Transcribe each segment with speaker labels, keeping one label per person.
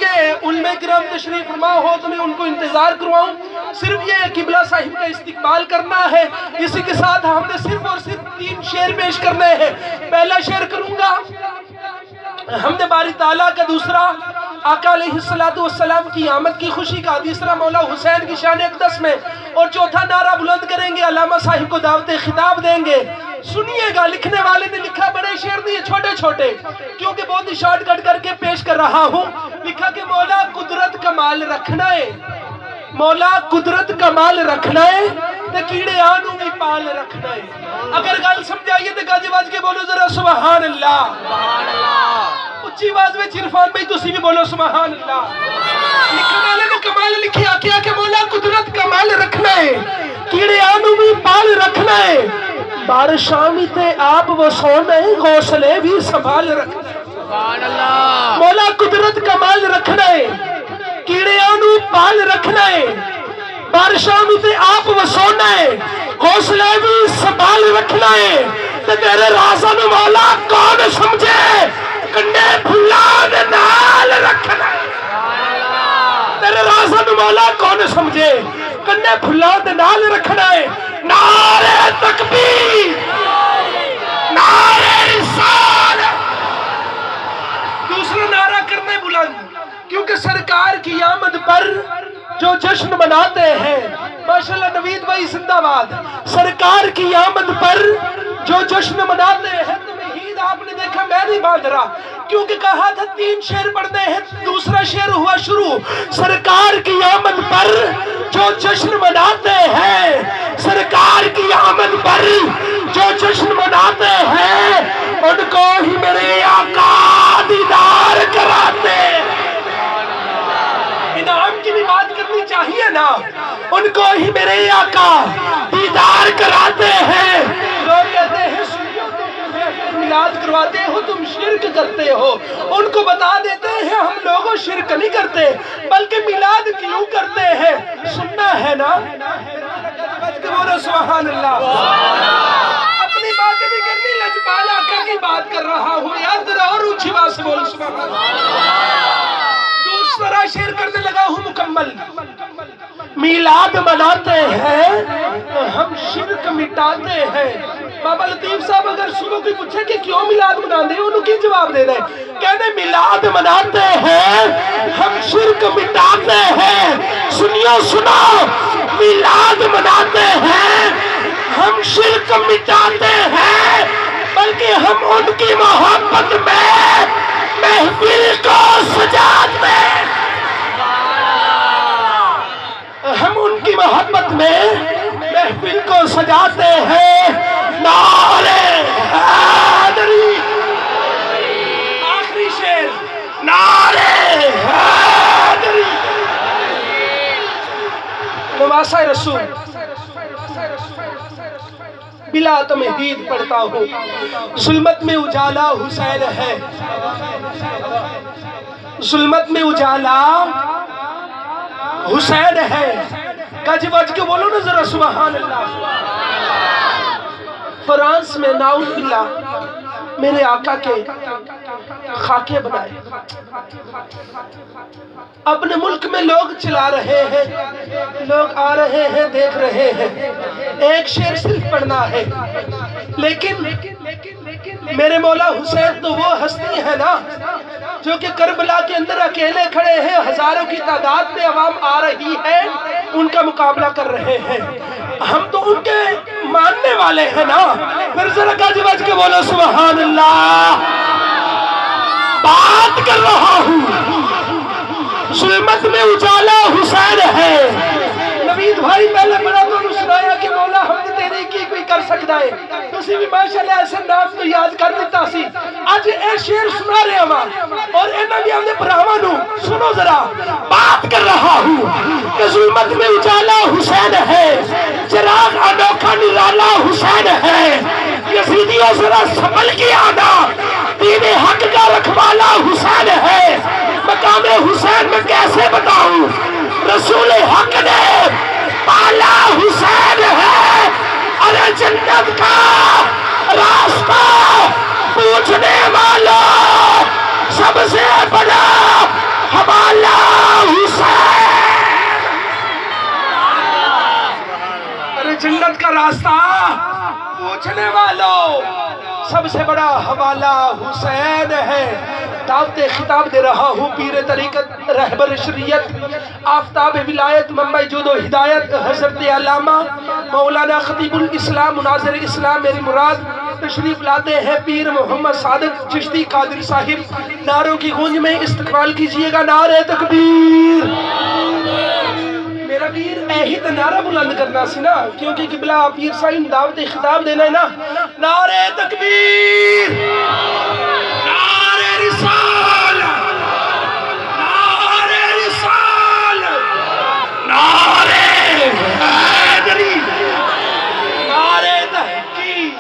Speaker 1: کہ علماء کرام تشریف فرما ہو تو میں ان کو انتظار کرواؤں، صرف یہ قبلہ صاحب کا استقبال کرنا ہے۔ اسی کے ساتھ ہم نے صرف اور صرف 3 شعر پیش کرنے ہیں۔ پہلا شعر کروں گا حمد باری تعالیٰ کا، دوسرا آقا علیہ السلام کی آمد کی خوشی کا، تیسرا مولا حسین کی شان اقدس میں، اور چوتھا نعرہ بلند کریں گے، علامہ صاحب کو دعوت خطاب دیں گے۔ سنیے گا، لکھنے والے نے لکھا بڑے شعر نہیں، چھوٹے چھوٹے، کیونکہ بہت ہی شارٹ کٹ کر کے پیش کر رہا ہوں۔ لکھا کہ مولا قدرت کمال رکھنا ہے، مولا قدرت کمال رکھنا ہے، تے کیڑے آنوں بھی پال رکھنا ہے۔ اگر گل سمجھائیے تو گاجی باج کے بولو ذرا سبحان اللہ، اچھی آواز میں عرفان بھائی تسی بھی بولو سبحان اللہ۔ لکھنے والے نے کمال لکھیا کیا کہ مولا قدرت کمال رکھنا ہے، کیڑے آنوں بھی پال رکھنا ہے، بارشاں بھی تے آپ وہ سونا ہے، گھونسلے بھی سنبھال رکھنا ہے۔ مولا قدرت کمال رکھنا ہے، کیڑے آنوں پال رکھنا ہے، بارشاں بھی تے آپ وہ سونا ہے، گھونسلے بھی سنبھال رکھنا ہے۔ تے تیرے رازن مولا کون سمجھے، کنڈے پھلان نال رکھنا ہے۔ تیرے رازن مولا کون سمجھے، کنڈے پھلان نال رکھنا ہے۔ نعرہ تکبیر، نعرہ رسالت، دوسرا نعرہ کرنے بلند، کیونکہ سرکار کی آمد پر جو جشن مناتے ہیں، ماشاءاللہ نوید بھائی زندہ باد، سرکار کی آمد پر جو جشن مناتے ہیں، تمہید آپ نے دیکھا میں نہیں باندھ رہا، کیونکہ کہا تھا 3 شعر پڑھنے ہیں، دوسرا شعر ہوا شروع۔ سرکار کی آمد پر جو جشن مناتے ہیں، سرکار کی آمد پر جو جشن مناتے ہیں، ان کو ہی میرے آقا دیدار کراتے ہیں۔ انعام کی بھی بات کرنی چاہیے نا، ان کو ہی میرے آقا دیدار کراتے ہیں۔ لوگ کہتے ہیں میلاد کرواتے ہو تم شرک کرتے ہو، ان کو بتا دیتے ہیں ہم لوگوں شرک نہیں کرتے بلکہ میلاد کیوں کرتے ہیں، سننا ہے نا۔ بولو سبحان اللہ۔ اپنی باتیں بھی کرنی، لجپال آقا کی بات کر رہا ہوں یار، ذرا اور اونچی بات سے بولو سبحان اللہ۔ دوسرا شعر کرنے لگا ہوں مکمل۔ میلاد مناتے ہیں ہم شرک مٹاتے ہیں۔ بابا لطیف صاحب اگر صبح کوئی پوچھے کہ کیوں میلاد مناتے ہیں، انہوں کی جواب دے دیں، کہنے میلاد مناتے ہیں ہم شرک مٹاتے ہیں۔ سنیو سنو، میلاد مناتے ہیں ہم شرک مٹاتے ہیں، بلکہ ہم ان کی محبت میں محفل کو سجاتے ہیں۔ ہم ان کی محبت میں محفل کو سجاتے ہیں۔ نعرہ حیدری، آخری شعر، نعرہ حیدری، نواسہ رسول بلا تمہید پڑھتا ہوں۔ ظلمت میں اجالا حسین ہے، ظلمت میں اجالا حسین ہے۔ گج بج کے بولو نا ذرا سبحان اللہ۔ فرانس میں ناؤز باللہ میرے آقا کے خاکے بنائے، اپنے ملک میں لوگ چلا رہے ہیں، لوگ آ رہے ہیں، دیکھ رہے ہیں۔ ایک شعر صرف پڑھنا ہے، لیکن میرے مولا حسین تو وہ ہستی ہے نا جو کہ کربلا کے اندر اکیلے کھڑے ہیں، ہزاروں کی تعداد میں عوام آ رہی ہے، ان کا مقابلہ کر رہے ہیں۔ ہم تو ان کے ماننے والے ہیں نا، پھر ذرا گج بج کے بولو سبحان اللہ۔ بات کر رہا ہوں، ظلمت میں اجالا حسین ہے۔ نوید بھائی پہلے بڑا تو سنایا کہ مولا ہم تیری کی کوئی کر سکتا ہے، تو اسی بھی ماشاءاللہ ایسے نام تو یاد کر دیتا سی۔ آج اے شعر سنا رہے ہوں اور اینا بھی آنے پراوانوں سنو ذرا۔ بات کر رہا ہوں کہ ظلمت میں اجالا حسین ہے، چراغ انوکھا نرالا حسین ہے۔ یزیدیوں ذرا سنبھل کے آنا، دین حق کا رکھوالا حسین ہے۔ مقام حسین میں کیسے بتاؤں، رسول حق نے پالا حسین ہے۔ ارے جنت کا راستہ پوچھنے والا سب سے بڑا حوالہ جنت کا راستہ پوچھنے والوں سب سے بڑا حوالہ حسین ہے۔ دعوت خطاب دے رہا ہوں پیر طریقت رہبر شریعت آفتاب ولایت منبع جود و ہدایت حضرت علامہ مولانا خطیب الاسلام مناظر اسلام میری مراد تشریف لاتے ہیں پیر محمد صادق چشتی قادر صاحب۔ نعروں کی گونج میں استقبال کیجئے گا، نعرہ تکبیر۔ میرا پیر ایہی تو نعرہ بلند کرنا سی نا، کیونکہ قبلہ پیر صاحب دعوت خطاب دینا ہے نا۔ نعرہ تکبیر، نعرہ رسالت، نعرہ رسالت، نعرہ حیدری، نعرہ تحقیق۔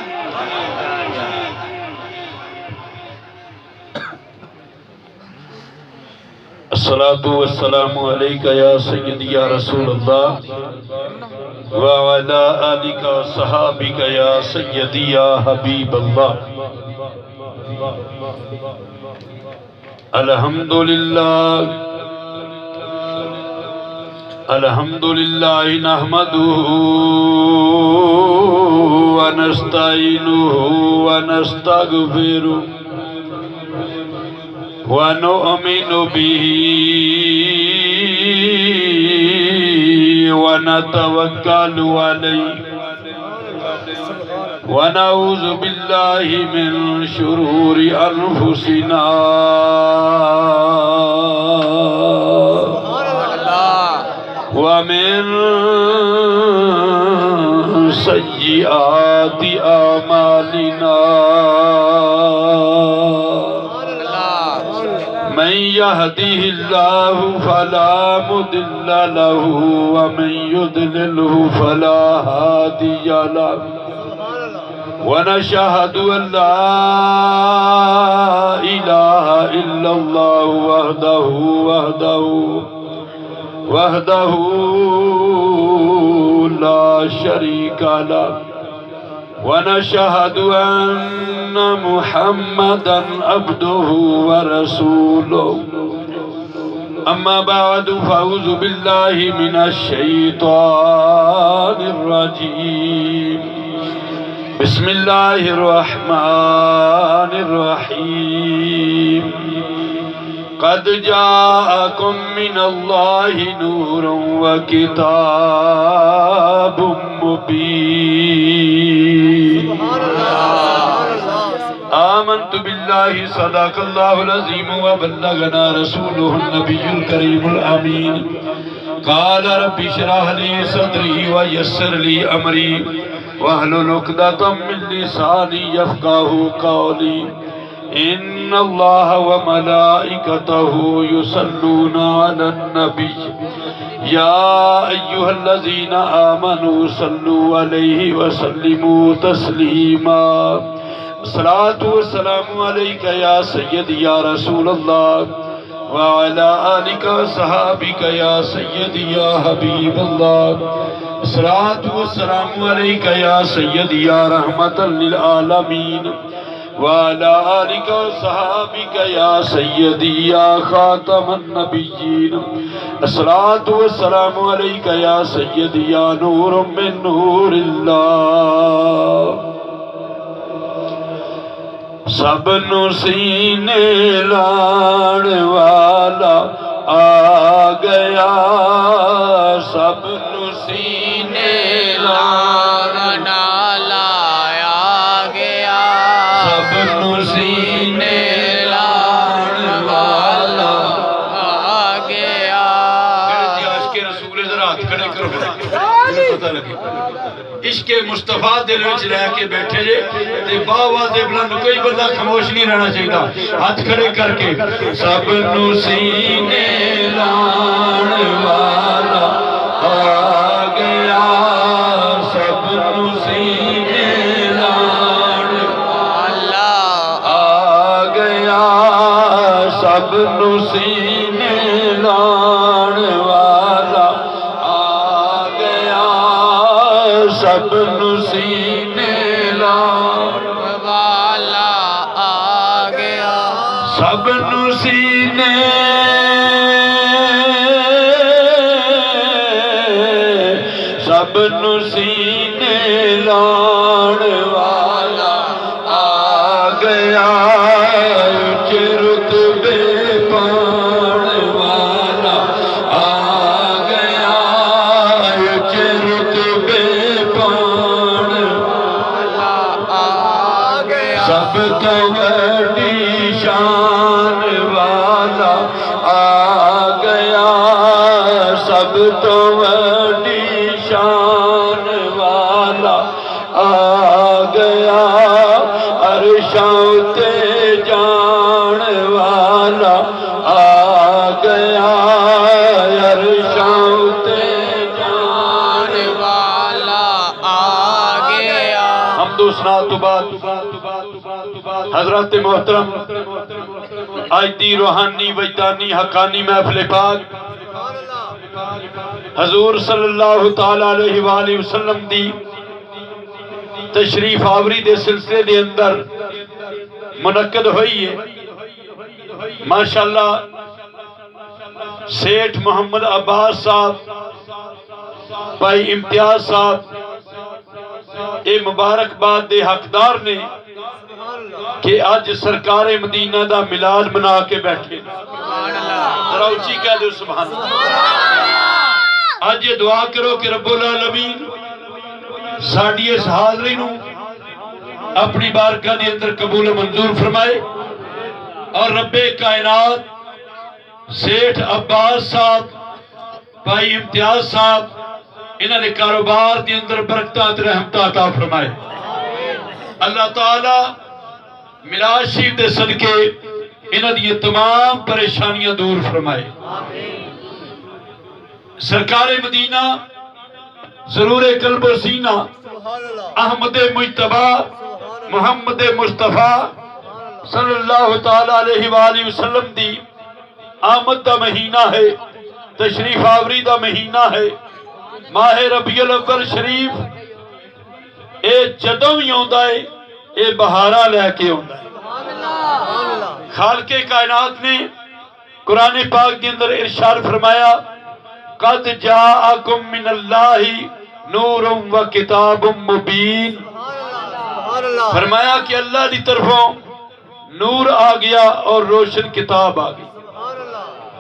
Speaker 2: الصلاة والسلام علیکہ یا سیدی یا رسول اللہ وعلا آلکہ صحابکہ یا سیدی یا حبیب اللہ۔ الحمدللہ الحمدللہ نحمدہ ونستعینہ ونستغفرہ وَنُؤْمِنُ بِهِ وَنَتَوَكَّلُ عَلَيْهِ وَنَعُوذُ بِاللَّهِ مِنْ شُرُورِ أَنفُسِنَا وَمِنْ سَيِّئَاتِ أَعْمَالِنَا من يهده الله فلا مضل له ومن يضلله فلا هادي له ونشهد أن لا إله إلا الله وحده لا شريك له ونشهد أن محمدًا عبده ورسوله أما بعد فأعوذ بالله من الشيطان الرجيم بسم الله الرحمن الرحيم قد جاءكم من الله نور وكتاب مبين آمنت بالله صدق الله العظيم وبلغنا رسوله النبي الكريم الأمين قال رب اشرح لي صدري ويسر لي أمري واحلل عقدة من لساني يفقهوا قولي إن الله وملائكته يصلون على النبي يا أيها الذين آمنوا صلوا عليه وسلموا تسليما الصلاة والسلام عليك يا سيدي يا رسول الله وعلى آلك وصحابك يا سيدي يا حبيب الله الصلاة والسلام عليك يا سيدي يا رحمة للعالمين وعلى آلك وصحابك يا سيدي يا خاتم النبيين الصلاة والسلام عليك يا سيدي يا نور من نور الله سب نو سینے لاڑ والا آ گیا سب نو سینے لاڑ والا آ گیا سب نو سینے لاڑ والا آ گیا۔ عشق رسول ذرا ہاتھ کھڑے کرو پتہ لگے عشق مصطفیٰ دل وچ رہ کے بیٹھے جے تے باواز بلند کوئی بندہ خاموش نہیں رہنا چاہیے ہاتھ کھڑے کر کے سب نو سینے لاڑ والا آ گیا سب نو سینے لاڑ والا آ گیا سب نو سینے لاڑ والا آ گیا سب نو سینے لاڑ والا آ گیا سب نو سینے سب سب نو سینے لان والا آ گیا اچ رتبے پان والا آ گیا اچ رتبے پان والا آ گیا سب تو بڑی شان والا آ گیا سب تو بڑی شان والا آ گیا عرشاں تے جان والا آ گیا عرشاں تے جان والا آ گیا حمد و ثنا تو بعد حضرات محترم آج دی روحانی وجدانی حقانی محفل پاک حضور صلی اللہ تعالی علیہ وآلہ وسلم دی تشریف آوری دے سلسلے دے اندر منعقد ہوئی ہے ماشاءاللہ سیٹھ محمد عباس صاحب بھائی امتیاز صاحب اے مبارکباد دے حقدار نے کہ آج سرکار مدینہ دا میلاد منا کے بیٹھے ذرا اونچی کہہ دو سبحان اللہ آج یہ دعا کرو کہ رب العالمین ساڑی اس حاضری نو اپنی بارگاہ دی اندر قبول و منظور فرمائے اور رب کائنات سیٹھ عباس صاحب بھائی امتیاز صاحب انہاں نے کاروبار دی اندر برکتات رحمتہ عطا فرمائے اللہ تعالی میلاد شریف دے صدقے انہاں دی تمام پریشانیاں دور فرمائے سرکار مدینہ ضرور قلب و سینہ احمد مجتبی محمد مصطفیٰ صلی اللہ تعالی علیہ وآلہ وسلم دی آمد دا مہینہ ہے تشریف آوری دا مہینہ ہے ماہ ربیع الاول شریف اے جدوں ہی ہوندا ہے اے بہارا لے کے ہوندا ہے خالق کائنات نے قرآن پاک کے اندر ارشاد فرمایا قد جاءکم من اللہ نور و کتاب مبین فرمایا کہ اللہ دی طرفوں نور آ گیا اور روشن کتاب آ گئی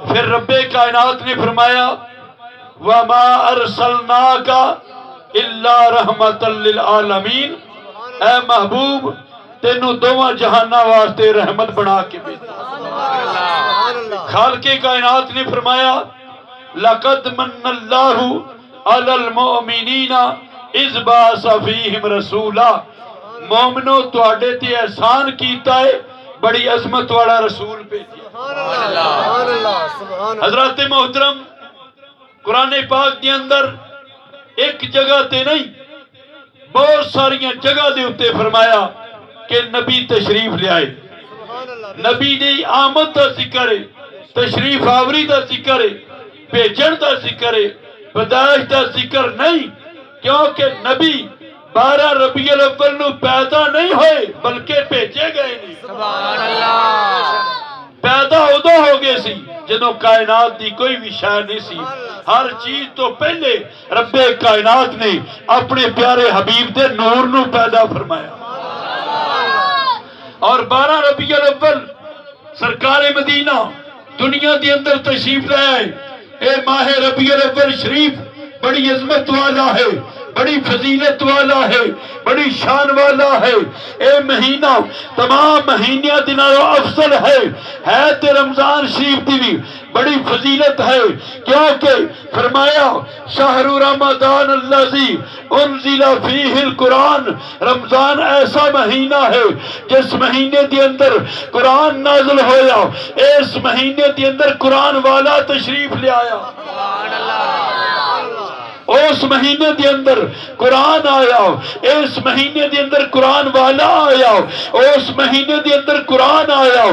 Speaker 2: پھر رب کائنات نے فرمایا وَمَا أَرْسَلْنَاكَ إِلَّا رَحْمَةً لِلْعَالَمِينَ اے محبوب تینوں دوواں جہانہ واسطے رحمت بنا کے بھیجا خالق کائنات نے فرمایا لَقَدْ مَنَّ اللَّهُ عَلَى الْمُؤْمِنِينَ اِذْ بَعَثَ فِيهِمْ رَسُولًا مومنو تواڈے تے احسان کیتا ہے بڑی عظمت والا رسول بھیجا حضرات محترم قرآن پاک کے اندر ایک جگہ تے نہیں بہت ساریاں جگہ دے اتے فرمایا کہ نبی تشریف لے آئے نبی دی آمد دا ذکر ہے تشریف آوری دا ذکر ہے بھیجن دا ذکر ہے پیدائش دا ذکر نہیں کیونکہ نبی 12 ربیع الاول نو پیدا نہیں ہوئے بلکہ بھیجے گئے نہیں سبحان اللہ پیدا ادو ہو گئے سی جنہوں کائنات دی کوئی بھی شے نہیں سی ہر چیز تو پہلے رب کائنات نے اپنے پیارے حبیب دے نور نو پیدا فرمایا اور 12 ربیع الاول سرکار مدینہ دنیا دی اندر تشریف لے آئے اے ماہ ربیع الاول شریف بڑی عظمت والا ہے بڑی فضیلت والا ہے بڑی شان والا ہے اے مہینہ تمام مہینیاں دنوں افضل ہے تے رمضان شریف دی بھی بڑی فضیلت ہے کیونکہ فرمایا شہر رمضان الذی انزل فیہ القرآن رمضان ایسا مہینہ ہے جس مہینے دی اندر قرآن نازل ہویا اس مہینے دی اندر قرآن والا تشریف لے آیا اس مہینے دے اندر قرآن آیا اس مہینے دے اندر قرآن والا آیا اس مہینے دے اندر قرآن آیا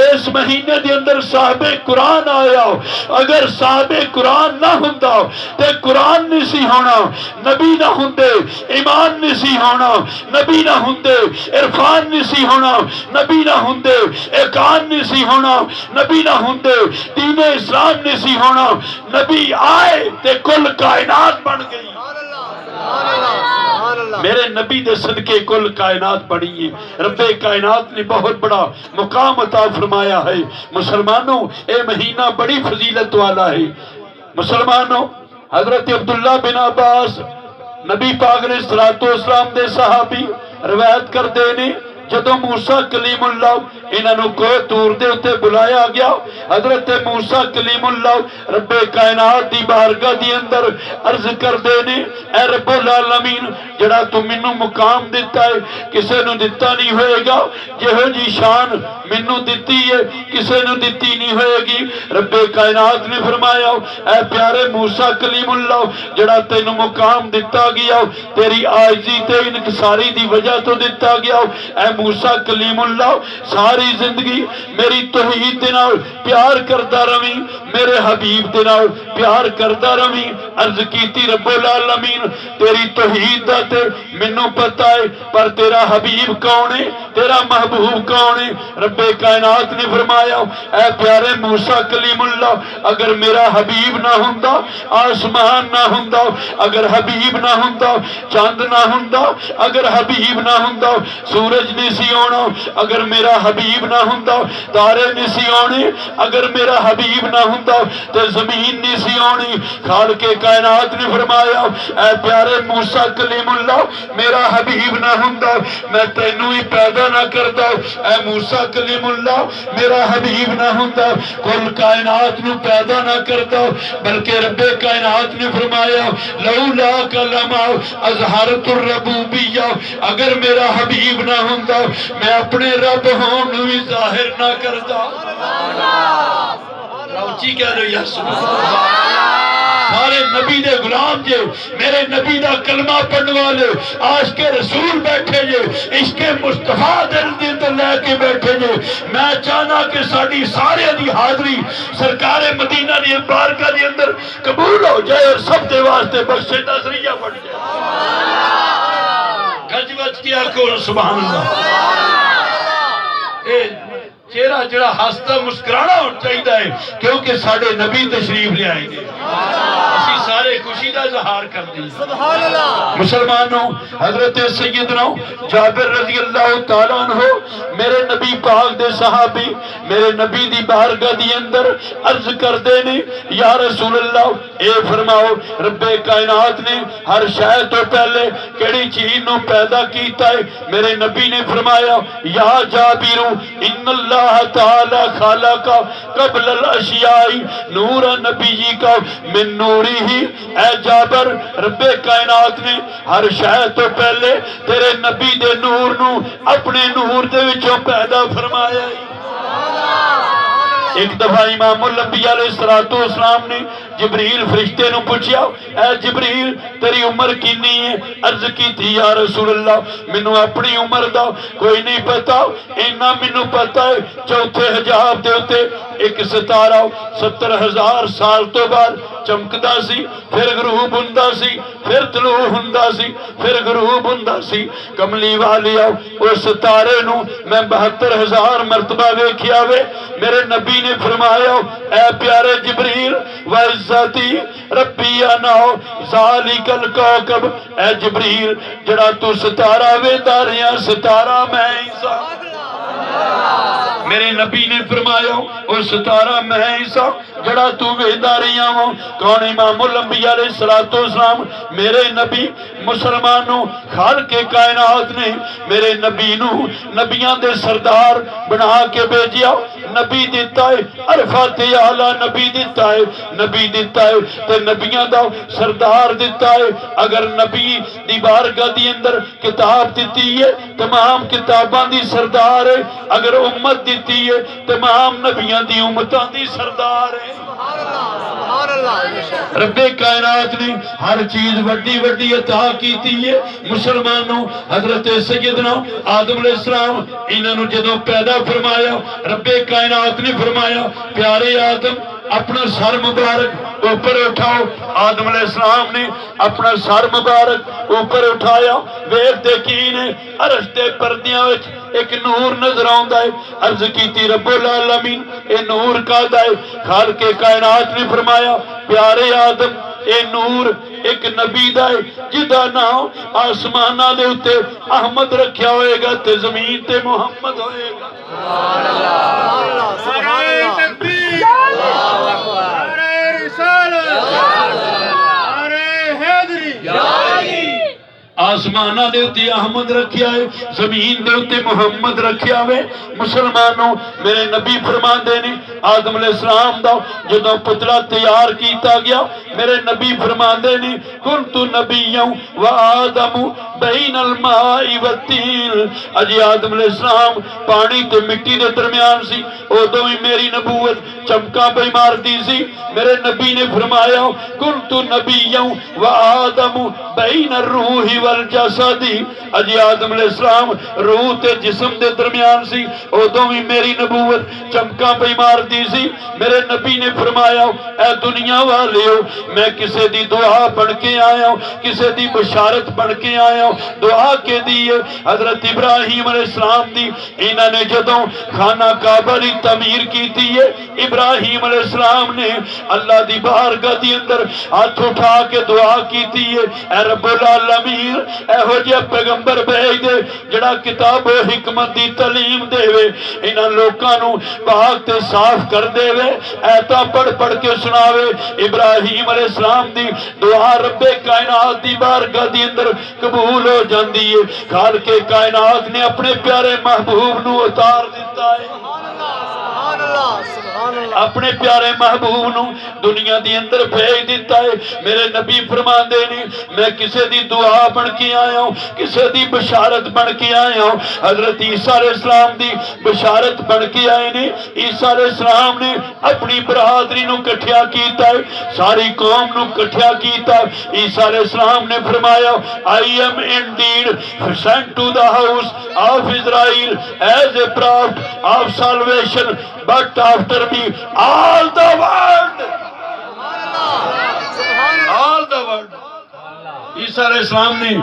Speaker 2: اس مہینے دے اندر صاحب قرآن آیا اگر صاحب قرآن نہ ہوندا تے قرآن نہیں سی ہونا نبی نہ ہوندے ایمان نہیں سی ہونا نبی نہ ہوندے عرفان نہیں سی ہونا نبی نہ ہوندے اقان نہیں سی ہونا نبی نہ ہوندے دین اسلام نہیں سی ہونا نبی آئے تے کل کائنات بن گئی میرے نبی دے صدقے کل کائنات بڑی ہے۔ رب کائنات نے بہت بڑا مقام عطا فرمایا ہے۔ مسلمانوں اے مہینہ بڑی فضیلت والا ہے۔ مسلمانوں حضرت عبداللہ بن عباس نبی پاک علیہ السلام دے صحابی روایت کرتے نے جدو موسیٰ کلیم اللہ انہوں کوئی تور دے اتے بلایا گیا، حضرت موسیٰ کلیم اللہ رب کائنات دی بارگاہ دی اندر عرض کر دینے اے رب العالمین جڑا تو منو مقام دیتا ہے کسے نو دیتا نہیں ہوئے گا، یہ جی شان منو دیتی ہے کسے نو دیتی نہیں ہوئے گی۔ رب کائنات نے فرمایا اے پیارے موسیٰ کلیم اللہ جڑا تینو مقام دیتا گیا تیری آجزی تے انکساری دی وجہ تو دیتا گیا، اے موسیٰ کلیم اللہ ساری زندگی میری توحید دے نال پیار کردہ روی، میرے حبیب دے نال پیار کردہ روی۔ عرض کیتی رب العالمین تیری توحید دا تے منو پتہ ہے پر تیرا حبیب کون ہے، تیرا محبوب کون ہے؟ رب کائنات نے فرمایا اے پیارے موسیٰ کلیم اللہ اگر میرا حبیب نہ ہوندا آسمان نہ ہوندا، اگر حبیب نہ ہوندا چاند نہ ہوندا، اگر حبیب نہ ہوندا سورج نہیں سی ہونا، اگر میرا حبیب نہ ہوندا تارے نہیں سی ہونے، اگر میرا حبیب نہ ہوندا تے زمین نہیں سی ہونی۔ خالق کائنات نے فرمایا اے پیارے موسیٰ کلیم اللہ میرا حبیب نہ ہوندا میں تینوں ہی پیدا نہ کرتا، اے موسیٰ کلیم اللہ میرا حبیب نہ ہوندا کل کائنات نو پیدا نہ کرتا، بلکہ رب کائنات نے فرمایا لولا کلمہ اظہرت الربوبیہ اگر میرا حبیب نہ ہوندا میں اپنے رب ہون بھی ظاہر نہ کرتا۔ راؤچی کہہ رہے یا سبحان اللہ، سارے نبی دے غلام جے میرے نبی دا کلمہ پڑھنے والے عاشق رسول بیٹھے جے عشق مصطفیٰ دل دے لے کے بیٹھے جے، میں چاہنا کہ ساڑی سارے دی حاضری سرکار مدینہ دی بارگاہ دی اندر قبول ہو جائے اور سب دے واسطے بخشے دا ذریعہ بن جائے۔ گج وچ کیا کو سبحان اللہ۔ چہرہ جڑا ہستا مسکرانا ہونا چاہیے ہے کیونکہ ساڑھے نبی تشریف لے آئیں گے، اسی سارے خوشی دا اظہار کر دی۔ مسلمانوں حضرت سیدنا جابر رضی اللہ تعالیٰ عنہ میرے نبی پاک دے صحابی میرے نبی دی بارگاہ دی اندر عرض کر دینے یا رسول اللہ اے فرماؤ رب کائنات نے ہر شاید تو پہلے کیڑی چیز نو پیدا کیتا ہے؟ میرے نبی نے فرمایا یا جابر ان اللہ تعالی خالق قبل الاشیاء نور نبی کا من نوری ہی، اے جابر رب کائنات نے ہر شاید تو پہلے تیرے نبی دے نور نو اپنے نور دے وچوں پیدا فرمایا ہے۔ ایک دفعہ امام الانبیاء علیہ السلام نے جبریل فرشتے نو پوچھیا اے جبریل تیری عمر کینی ہے؟ عرض کی تھی یا رسول اللہ منو اپنی عمر دا کوئی نہیں پتا، اینا منو پتا ہے چوتھے حجاب دے ہوتے ایک ستارہ 70,000 سال تو بعد چمکدا سی پھر غروب ہوندا سی پھر طلوع ہوندا سی پھر غروب ہوندا سی۔ کملی والیا اس ستارے نو میں 72,000 مرتبہ ویکھیا وے۔ میرے نبی نے فرمایا اے پیارے جبریل وعزتی ربی انا ذالک الکوکب، اے جبریل جڑا تو ستارہ ویدا رہیا ستارہ میں عیسیٰ۔ میرے نبی نے فرمایا وہ ستارہ میں عیسیٰ جڑا تو ویدا رہیا ہوں کون؟ امام الانبیاء علیہ السلام میرے نبی۔ مسلمانوں خالق کائنات نے میرے نبی نو نبیان دے سردار بنا کے بھیجیا، نبی دیتا ہے عرفات اعلیٰ نبی دیتا ہے، نبی دیتا ہے تے نبیان دا سردار دیتا ہے۔ اگر نبی دی بارگاہ دی اندر کتاب دیتی ہے تمام کتاباں دی سردار ہے، اگر امت دیتی ہے تمام نبیان دی امتان دی سردار ہے۔ رب کائنات نے ہر چیز وڈی وڈی عطا کیتی ہے۔ مسلمانوں حضرت سیدنا آدم علیہ السلام انہوں جدوں پیدا فرمایا رب کائنات نے فرمایا پیارے آدم اپنا سر مبارک اوپر اٹھاؤ۔ آدم علیہ السلام نے اپنا سر مبارک اوپر اٹھایا، ویکھ دیکھی نے عرش دے پردیاں وچ ایک نور نظر آندا ہے۔ عرض کیتی رب العالمین اے نور کا ہے؟ خالق کائنات نے فرمایا پیارے آدم اے نور ایک نبی دا ہے جدا نام آسمانہ دے اتے احمد رکھیا ہوئے گا تے زمین تے محمد ہوئے گا
Speaker 3: نعرہ تکبیر، نعرہ رسالت، نعرہ حیدری،
Speaker 2: آسمانہ دے اتے احمد رکھیا ہے زمین دے اتے محمد رکھیا ہوئے مسلمانوں میرے نبی فرمان دینے آدم علیہ السلام دا جدوں پتلا تیار کیتا گیا میرے نبی فرمان دینے کنت نبیوں و آدم بین الماء والتین اجی آدم علیہ السلام پانی تے مٹی دے درمیان سی ادوں ہی میری نبوت چمکا پئی مارتی سی میرے نبی نے فرمایا کنت نبیوں و آدم بین الروح والجسدی اجی آدم علیہ السلام روح تے جسم دے درمیان سی ادوں ہی میری نبوت چمکا پئی مارتی سی میرے نبی نے فرمایا اے دنیا والیو میں کسے دی دعا بن کے آیا ہوں کسے دی بشارت بن کے آیا ہوں دعا کے دیئے حضرت ابراہیم علیہ السلام دی انہوں نے جدوں خانہ کعبہ دی تعمیر کی دیئے ابراہیم علیہ السلام نے اللہ دی بارگاہ دی اندر ہاتھ اٹھا کے دعا کی دیئے اے رب العالمین اے ہو جے پیغمبر بھیج دے جڑا کتاب و حکمت دی تعلیم دے وے انہاں لوکاں نو پاک تے صاف کر دے وے ایتا پڑھ پڑھ کے سناوے ابراہیم علیہ السلام دی دعا رب کائنات دی بارگاہ دی اندر قبول ہو جاندی ہے خالق کائنات نے اپنے پیارے محبوب نو اتار دیتا ہے اپنے پیارے محبوب نو دنیا دی اندر بھیج دیتا ہے میرے نبی فرمان دے نے میں کسے دی دعا بن کے آیا ہوں کسے دی بشارت بن کے آیا ہوں حضرت عیسیٰ علیہ السلام دی بشارت بن کے آئے نے عیسیٰ علیہ السلام نے اپنی برادری نو کٹھیا کیتا ہے ساری قوم نو کٹھیا کیتا ہے عیسیٰ علیہ السلام نے فرمایا I am indeed sent to the house of Israel as a prophet of salvation but after me all the world عیسیٰ علیہ السلام نے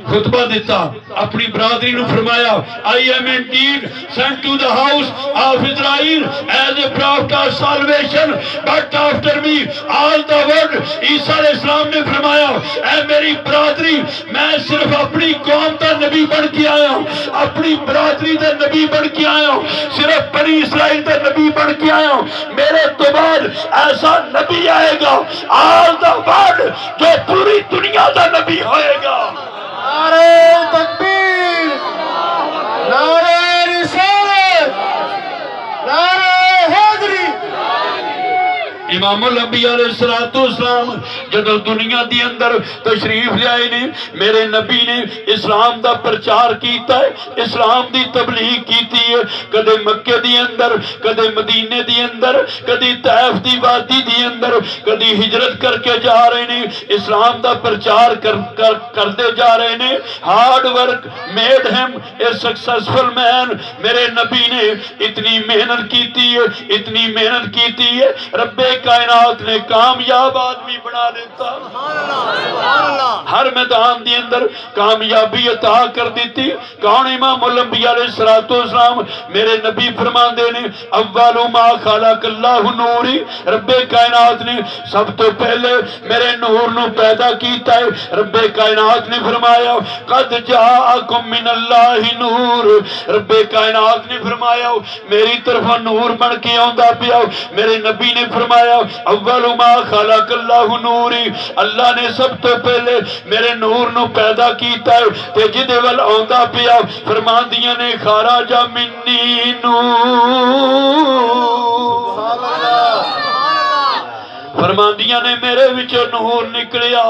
Speaker 2: خطبہ دیتا اپنی برادری نو فرمایا I am indeed sent to the house of Israel as a prophet of salvation but after me all the world عیسیٰ علیہ السلام نے فرمایا اے میری برادری میں صرف اپنی قوم کا نبی بن کے آیا ہوں اپنی برادری کا نبی بن کے آیا ہوں صرف بنی اسرائیل کا نبی بن کے آیا ہوں میرے تو بعد ایسا نبی آئے گا all the world جو پوری دنیا کا نبی ہوئے گا
Speaker 3: نعرہ تکبیر، نعرہ رسالت، نعرہ حیدری
Speaker 2: امام الانبیاء علیہ السلام جدو دنیا دی اندر تشریف لے آئے نے میرے نبی نے اسلام دا پرچار کیتا ہے اسلام دی تبلیغ کیتی ہے کدے مکے دی اندر کدے مدینے دی اندر کدی طائف دی وادی دی اندر کدی ہجرت کر کے جا رہے نے اسلام دا پرچار کرتے جا رہے نے ہارڈ ورک میڈ ہم اے سکسسفل مین میرے نبی نے اتنی محنت کیتی ہے اتنی محنت کیتی ہے رب کائنات نے کامیاب آدمی بنا دیتا ہر میدان دی اندر کامیابی عطا کر دیتی کون امام الانبیاء علیہ السلام میرے نبی فرمان دے نے اول ما خلق اللہ نوری رب کائنات نے سب تو پہلے میرے نور نو پیدا کیتا ہے رب کائنات نے فرمایا قد جاءکم من اللہ نور رب کائنات نے فرمایا میری طرف نور بن کے آندا پیا میرے نبی نے فرمایا اول ما خلق اللہ نوری اللہ نے سب تو پہلے میرے نور نو پیدا کیتا ہے تے جدے ول آندا پیا فرماندیاں نے خراج منی نور فرماندیاں نے میرے وچوں نور نکلیا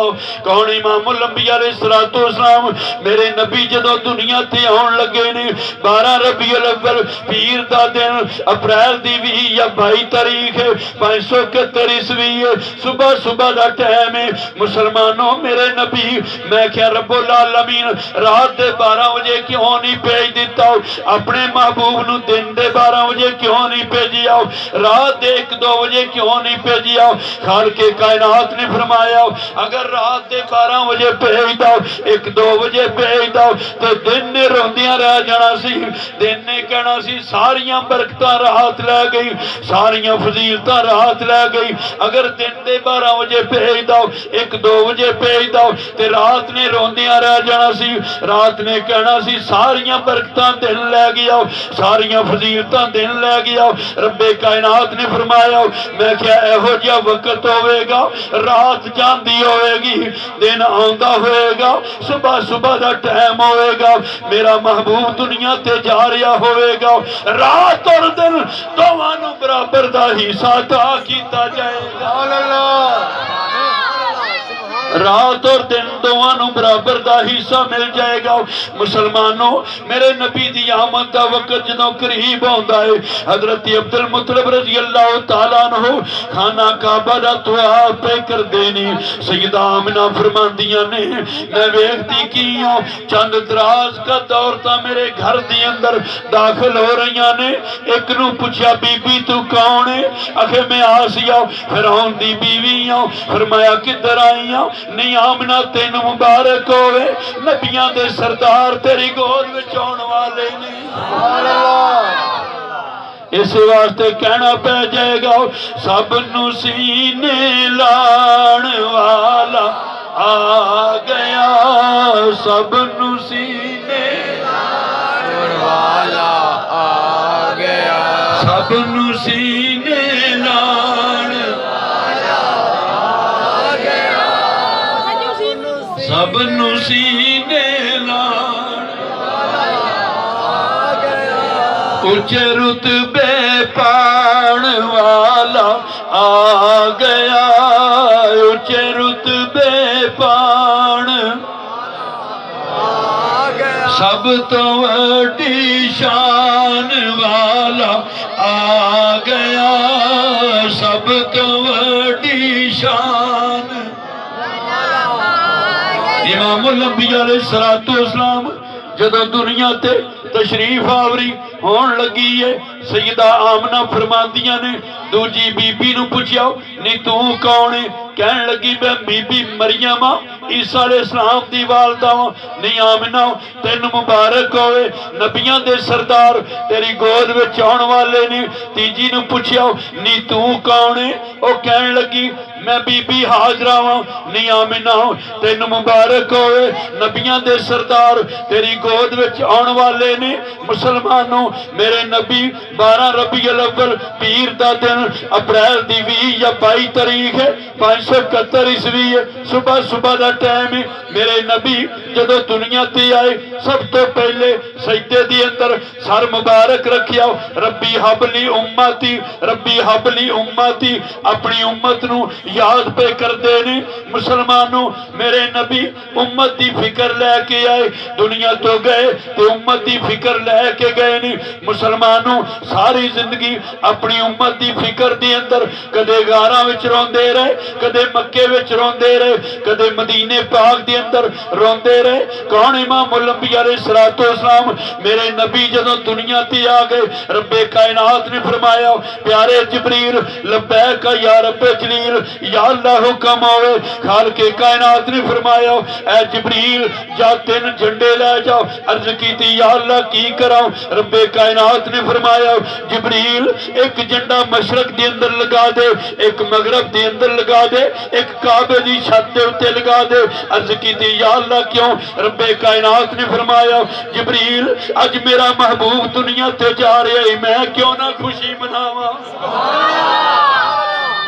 Speaker 2: کون امام الانبیاء علیہ السلام میرے نبی جدو دنیا تے آن لگے نے 12 ربیع الاول پیر دا دن اپریل دی 20 یا 22 تاریخ ہے 571 عیسوی ہے صبح صبح دا ٹائم ہے مسلمانوں میرے نبی میں کیا رب العالمین رات دے 12 بجے کیوں نہیں بھیج دیتا اپنے محبوب نو دن دے 12 بجے کیوں نہیں بھیجیا رات دے 1-2 بجے کیوں نہیں بھیجیا خالق کائنات نے فرمایا اگر رات دے 12 بجے بھیج دو 1-2 بجے بھیج دو تو دن نے روندیاں رہ جانا سی دن نے کہنا سی ساریاں برکتاں رات لے گئی ساریاں فضیلتاں رات لے گئی اگر دن دے 12 بجے بھیج دو 1-2 بجے بھیج دو تے رات نے روندیاں رہ جانا سی رات نے کہنا سی ساریاں برکتاں دن لے گیا ساریاں فضیلتاں دن لے گیا رب کائنات نے فرمایا میں کیا ایہو جیا وقت ہوئے گا رات جاندی ہوئے گی دن آندا ہوئے گا صبح صبح دا ٹائم ہوئے گا میرا محبوب دنیا تے جا رہا ہوئے گا رات اور دن دونوں برابر دا حصہ عطا کیتا جائے گا رات اور دن دونوں برابر دا حصہ مل جائے گا مسلمانوں میرے نبی دی آمد دا وقت جدوں قریب ہوندا ہے حضرت عبد المطلب رضی اللہ تعالیٰ عنہ خانہ کعبہ دا طواف پہ کر دینی سیدہ آمنہ فرماندیاں نے میں ویکھتی کیوں چند دراز کا دورتا میرے گھر دی اندر داخل ہو رہیاں نے ایک نو پوچھا بی بی تو کون ہے اکھے میں آسیہ فرعون دی بیوی ہوں فرمایا کدھر آئی ہوں نہیں آمنہ تین مبارک ہوئے نبیاں دے سردار تیری گود وچ آن والے نہیں اس واسطے کہنا پہ جائے گا سب نو سینے لان والا آ گیا سب نو سینے لان والا آ گیا سب نو سینے لان سب نو سینے لان اونچے رتبے پان والا آ گیا اونچے رتبے پان سب تو وڈی شان والا آ گیا سب تو وڈی شان امام الانبیاء علیہ السلام جدو دنیا تے تشریف آوری ہون لگی ہے سیدہ آمنہ فرماندیاں نے دوجی بی بی نو پوچھاؤ نہیں تو کون ہے کہن لگی میں بی بی مریم عیسیٰ علیہ السلام دی والدہ نہیں آمنہ تین مبارک ہوئے نبیاں دے سردار تیری گود میں چون والے نے تیجی نو پوچھاؤ نہیں تو کون ہے او کہن لگی میں بی بی حاضرہ ہوں نہیں آمنہ تین مبارک ہوئے نبیاں دے سردار تیری گود وچ آن والے نے مسلمانوں میرے نبی 12 ربیع الاول پیر دا دن اپریل دی 20 یا 22 تاریخ ہے 571 عیسوی ہے صبح صبح دا ٹائم ہے میرے نبی جدو دنیا تے آئے سب تو پہلے سجدے دی اندر سر مبارک رکھیا ربی حبلی امتی ربی حبلی امتی اپنی امت نو یاد پہ کر دینے مسلمانوں میرے نبی امت دی فکر لے کے آئے دنیا تو گئے تو امت دی فکر لے کے گئے نہیں مسلمانوں ساری زندگی اپنی امت دی فکر دی اندر کدے غاراں وچ روندے رہے کدے مکے وچ روندے رہے کدے مدینے پاک دی اندر روندے رہے کون امام الانبیاء علیہ السلام میرے نبی جدوں دنیا تے آ گئے رب کائنات نے فرمایا پیارے جبریل لبیک یا رب جلیل یا اللہ حکم ہوئے خالق کائنات نے فرمایا اے جبریل جا 3 جھنڈے لے جاؤ عرض کی تھی یا اللہ کی کراؤں رب کائنات نے فرمایا جبریل ایک جھنڈا مشرق دے اندر لگا دے ایک مغرب دے اندر لگا دے ایک کعبے دی چھت دے اوتے لگا دے عرض کی تھی یا اللہ کیوں رب کائنات نے فرمایا جبریل اج میرا محبوب دنیا تے جا رہا ہے میں کیوں نہ خوشی مناواں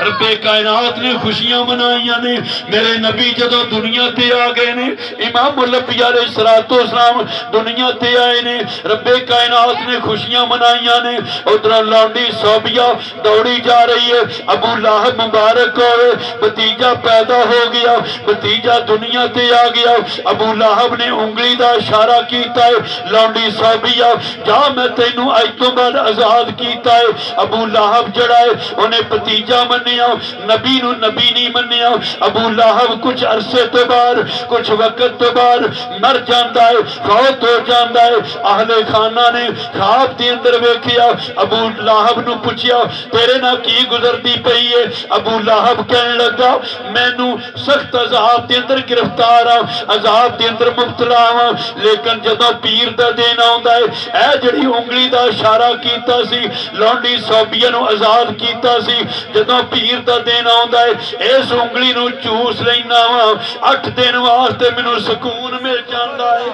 Speaker 2: رب کائنات نے خوشیاں منائیاں نے میرے نبی جدو دنیا تے آ گئے نے امام الانبیاء علیہ السلام دنیا تے آئے نے رب کائنات نے خوشیاں منائیاں نے ادھر لانڈی صوبیہ دوڑی جا رہی ہے ابو لہب مبارک ہوئے بھتیجا پیدا ہو گیا بھتیجا دنیا تے آ گیا ابو لہب نے انگلی دا اشارہ کیتا ہے لانڈی صوبیہ جا میں تینوں اج تو بعد آزاد کیتا ہے ابو لہب جڑا ہے انہیں بھتیجا منی منیا، نبی نو نبی نہیں منیا۔ ابو لہب کچھ عرصے تو بعد، کچھ وقت تو بعد مر جاندا ہے، فوت ہو جاندا ہے۔ اہل خانہ نے خواب دے اندر ویکھیا، ابو لہب نو پوچھیا تیرے نال کی گزردی پئی ہے؟ ابو لہب کہنے لگا مینوں سخت عذاب دے اندر گرفتار ہاں، عذاب دے اندر مبتلا ہاں، لیکن جدوں پیر دا دن آوندا ہے، اے جڑی انگلی دا اشارہ کیتا سی لونڈی صوبیہ نو آزاد کیتا سی، جدوں پیر دا دن آوندا ہے اس انگلی نو چوس لینا وا، 8 دن واسطے مینوں سکون مل جاندا ہے۔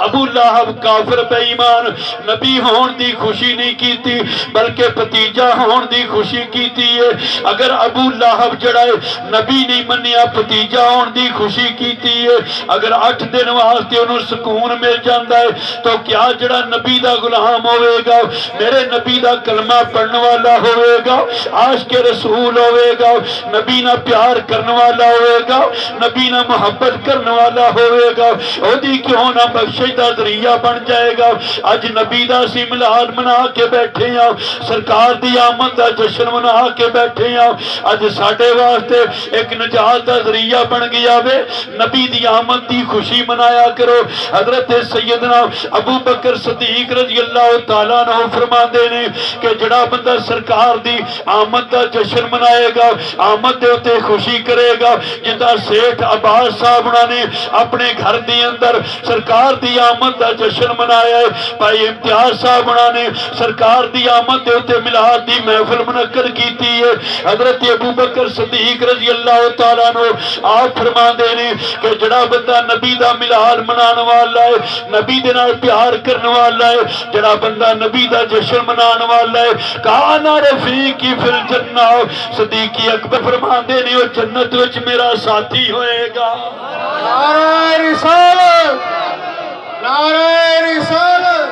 Speaker 2: ابو لہب کافر بے ایمان، نبی ہون دی خوشی نہیں کیتی بلکہ بھتیجا ہون دی خوشی کیتی ہے۔ اگر ابو لہب جڑا ہے نبی نہیں منیا، بھتیجا ہون دی خوشی کیتی ہے، اگر 8 دن واسطے انہوں سکون مل جاندا ہے تو کیا جڑا نبی دا غلام ہوئے گا، میرے نبی دا کلمہ پڑھن والا ہوئے گا، عاشق رسول ہوئے گا، نبی نہ پیار کرن والا ہوئے گا، نبی نہ محبت کرن والا ہوئے گا، او دی کیوں نہ بخشش دا ذریعہ بن جائے گا۔ اج نبی دا سی میلاد منا کے بیٹھے ہاں، سرکار دی آمد دا جشن منا کے بیٹھے ہاں، اج ساڈے واسطے ایک نجات دا ذریعہ بن گیا وے، نبی دی آمد دی خوشی منایا کرو۔ حضرت سیدنا ابو بکر صدیق رضی اللہ تعالیٰ عنہ فرماندے نے کہ جڑا بندہ سرکار دی آمد دا جشن منائے گا، آمد دے اتے خوشی کرے گا، جدا سیٹھ عباس صاحب نے اپنے گھر دی اندر سرکار دی آمد دا جشن منایا ہے، بھائی امتیاز صاحب نے سرکار دی آمد دے اتے میلاد دی محفل منعقد کیتی ہے۔ حضرت ابو بکر صدیق رضی اللہ تعالیٰ عنہ آپ فرماندے نے کہ جڑا بندہ نبی دا میلاد منان والا ہے، نبی دے نال پیار کرن والا ہے، جڑا بندہ نبی دا جشن منان والا ہے، کانا رفیقی فی الجنہ، صدیقی اکبر فرماندے نے وہ جنت وچ میرا ساتھی ہوئے گا۔
Speaker 3: نعرہ رسالت، نعرہ رسالت۔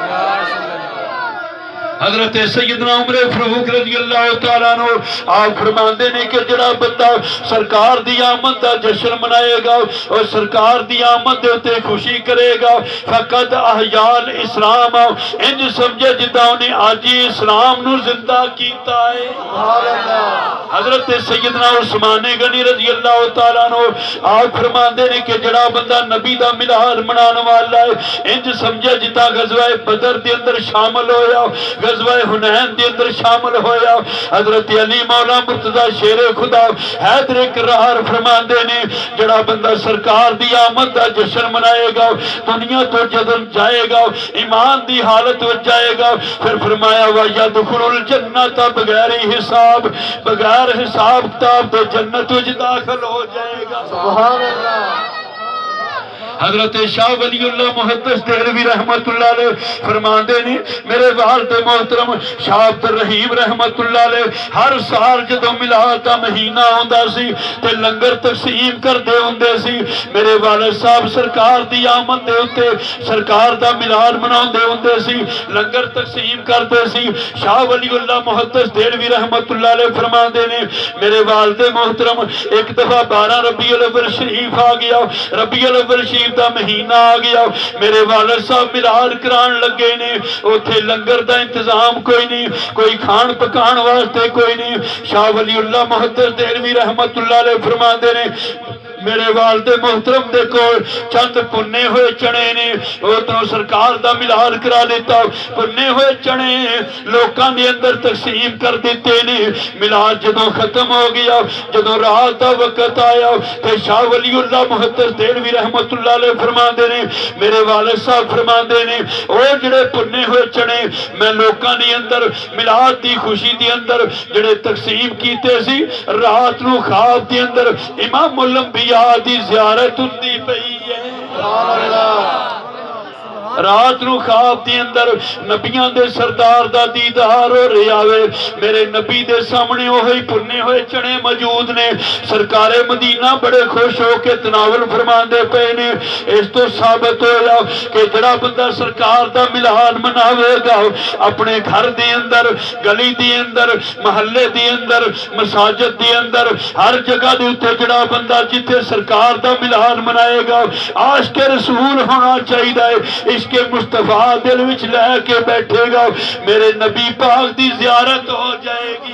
Speaker 2: حضرت سیدنا عمر فاروق رضی اللہ تعالیٰ عنہ آپ فرماندے نے کہ جڑا بندہ سرکار دی آمد دا جشن منائے گا اور سرکار دی آمد دے تے خوشی کرے گا، فقط احیال اسلام، انج سمجھے جدا انہیں آجی اسلام نو زندہ کیتا ہے۔ حضرت سیدنا عثمان غنی رضی اللہ تعالیٰ عنہ آپ فرماندے نے کہ جڑا بندہ نبی دا میلاد منان والا ہے، انج سمجھے جدا غزوہ بدر دے اندر شامل ہویا، غزوہ حنین دے اندر شامل ہویا۔ حضرت علی مولا مرتضی شیر خدا حیدر کرار فرماندے نے جڑا بندہ سرکار دی آمد دا جشن منائے گا، دنیا تو جدن جائے گا، ایمان دی حالت ہو جائے گا، پھر فرمایا وَيَدْخُلُ الْجَنَّةَ بغیر حساب، بغیر حساب کتاب دے جنت وچ داخل ہو جائے گا۔
Speaker 3: سبحان اللہ۔
Speaker 2: حضرت شاہ ولی اللہ محدث دہلوی رحمت اللہ علیہ فرماندے نے میرے والد محترم شاہ عبد الرحیم رحمت اللہ علیہ ہر سال جدوں میلاد دا مہینہ ہوندا سی تے لنگر تقسیم کردے ہوندے سی، میرے والد صاحب سرکار دی آمد دے اوتے سرکار دا میلاد مناوندے ہوندے سی، لنگر تقسیم کردے سی۔ شاہ ولی اللہ محدث دہلوی رحمت اللہ علیہ فرماندے نے میرے والد محترم ایک دفعہ 12 ربیع الاول شریف آ گیا، ربیع الاول شریف دا مہینہ آ گیا، میرے والد صاحب میلاد کران لگے نے، اوتھے لنگر دا انتظام کوئی نہیں، کوئی کھان پکان واسطے کوئی نہیں۔ شاہ ولی اللہ محدث دہلوی رحمت اللہ علیہ فرماندے نے میرے والد محترم دے کول چند پنے ہوئے چنے نے، اوتھوں سرکار دا میلاد کرا دیتا، پنے ہوئے چنے لوکاں دے اندر تقسیم کر دیتے نے۔ میلاد جدوں ختم ہو گیا، جدوں رات دا وقت آیا تے شاہ ولی اللہ محدث دہلوی رحمت اللہ علیہ فرماندے نے میرے والد صاحب فرماندے نے او جڑے پنے ہوئے چنے میں لوکاں دے اندر میلاد دی خوشی دے اندر جڑے تقسیم کیتے سی، رات نو خواب دے اندر امام الانبیاء دی زیارت ہوندی پئی ہے۔ رات نو خواب دی اندر نبیاں دے سردار دا دیدار ہو رہا ہے، میرے نبی دے سامنے وہی پنے ہوئے چنے موجود نے، سرکار مدینہ بڑے خوش ہو کے تناول فرماندے پے نے۔ اس تو ثابت ہویا کہ جڑا بندہ سرکار دا میلاد مناوے گا اپنے گھر دے اندر، گلی دے اندر، محلے دے اندر، مساجد دے اندر، ہر جگہ دے اوتے جڑا بندہ جتھے سرکار دا میلاد منائے گا عاشق رسول ہونا چاہیے، عشق عشق مصطفیٰ دل وچ لے کے بیٹھے گا میرے نبی پاک دی زیارت ہو جائے گی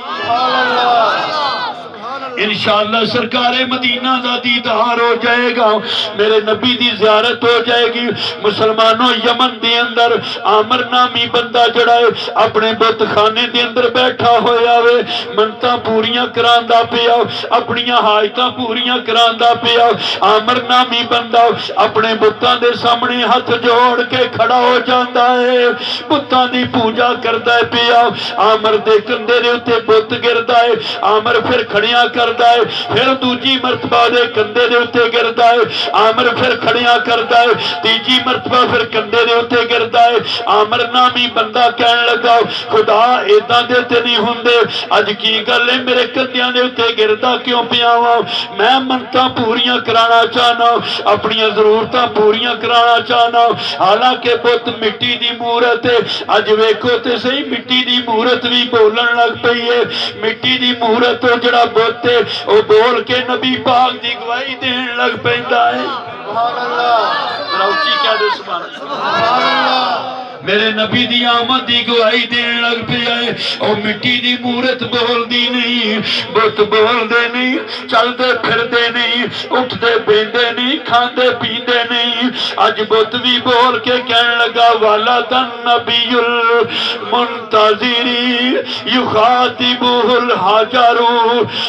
Speaker 2: انشاءاللہ سرکار مدینہ دا دیدار ہو جائے گا میرے نبی دی زیارت ہو جائے گی مسلمانوں یمن دے اندر عامر نامی بندہ جڑا ہے اپنے بت خانے دے اندر بیٹھا ہویا وے منتاں پوریاں کراندا پیا اپنیاں حاجتاں پوریاں کراندا پیا عامر نامی بندہ اپنے بتاں دے سامنے ہاتھ جوڑ کے کھڑا ہو جاندا ہے بتاں دی پوجا کردا ہے پیا عامر دے کندھے دے اوتے بت گردا ہے عامر پھر کھڑیاں کردا ہے پھر دوجی مرتبہ دے کندھے دے اوتے گردا ہے عامر پھر کھڑیاں کردا ہے تیجی مرتبہ پھر کندھے دے اوتے گردا ہے عامر نامی بندہ کہن لگا خدا ایداں دے تے نہیں ہوندے اج کی گل ہے میرے کندھیاں دے اوتے گردا کیوں پیا وا میں منتاں پوریاں کرانا چاہنا اپنی ضرورتاں پوریاں کرانا چاہنا حالانکہ بت مٹی دی مورت ہے اج ویکھو تے صحیح مٹی دی مورت بھی بولن لگ پئی ہے مٹی دی مورت جڑا بت او بول کے نبی پاک دی گواہی دین لگ پیندا ہے سبحان اللہ روچی کہہ دے سبحان اللہ میرے نبی دی آمد دی گواہی دین لگ پیا ہے او مٹی دی مورت بول دی نہیں بت بول دے نہیں چل دے پھر دے نہیں اٹھ دے بیندے نہیں کھان دے پیندے نہیں اج بت بھی بول کے کہن لگا والا تن نبی المنتظری یخاطبہ الحجر